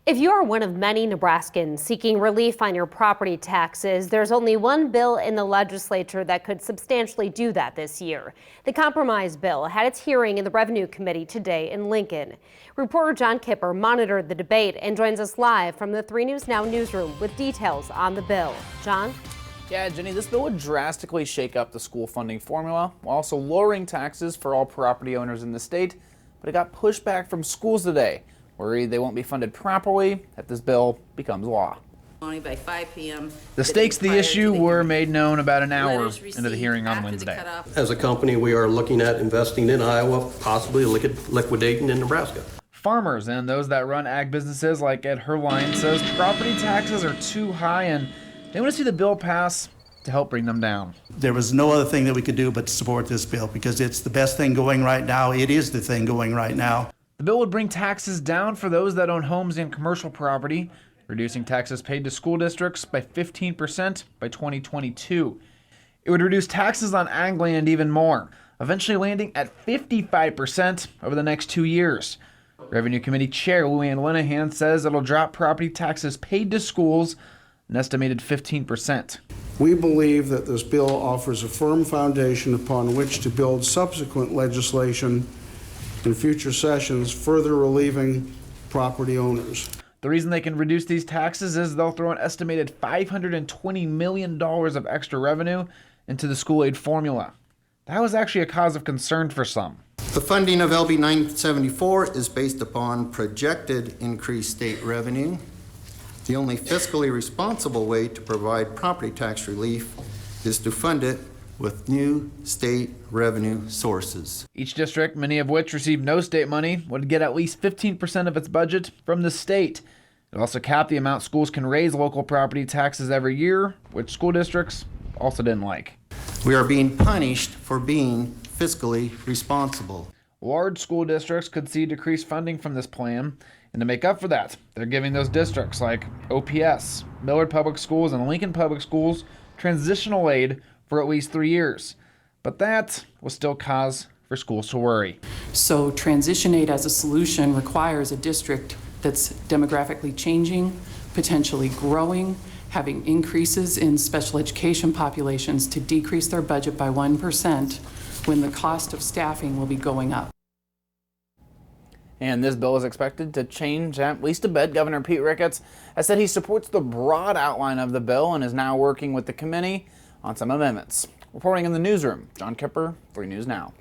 If you are one of many Nebraskans seeking relief on your property taxes, there's only one bill in the legislature that could substantially do that this year. The compromise bill had its hearing in the Revenue Committee today in Lincoln. Reporter John Kipper monitored the debate and joins us live from the 3 News Now newsroom with details on the bill. John? Yeah, Jenny, this bill would drastically shake up the school funding formula while also lowering taxes for all property owners in the state, but it got pushback from schools today, worried they won't be funded properly if this bill becomes law. By 5 p.m. The stakes of the issue were made known about an hour into the hearing on Wednesday. As a company, we are looking at investing in Iowa, possibly liquidating in Nebraska. Farmers and those that run ag businesses like Ed Herline says property taxes are too high and they want to see the bill pass to help bring them down. There was no other thing that we could do but support this bill because it's the best thing going right now. It is the thing going right now. The bill would bring taxes down for those that own homes and commercial property, reducing taxes paid to school districts by 15% by 2022. It would reduce taxes on ag land even more, eventually landing at 55% over the next 2 years. Revenue Committee Chair Luann Linehan says it'll drop property taxes paid to schools an estimated 15%. We believe that this bill offers a firm foundation upon which to build subsequent legislation in future sessions, further relieving property owners. The reason they can reduce these taxes is they'll throw an estimated $520 million of extra revenue into the school aid formula. That was actually a cause of concern for some. The funding of LB 974 is based upon projected increased state revenue. The only fiscally responsible way to provide property tax relief is to fund it with new state revenue sources. Each district, many of which receive no state money, would get at least 15% of its budget from the state. It also capped the amount schools can raise local property taxes every year, which school districts also didn't like. We are being punished for being fiscally responsible. Large school districts could see decreased funding from this plan, and to make up for that, they're giving those districts like OPS, Millard Public Schools, and Lincoln Public Schools transitional aid for at least 3 years. But that was still cause for schools to worry. So transition aid as a solution requires a district that's demographically changing, potentially growing, having increases in special education populations to decrease their budget by 1% when the cost of staffing will be going up. And this bill is expected to change at least a bit. Governor Pete Ricketts has said he supports the broad outline of the bill and is now working with the committee on some amendments. Reporting in the newsroom, John Kipper, 3 News Now.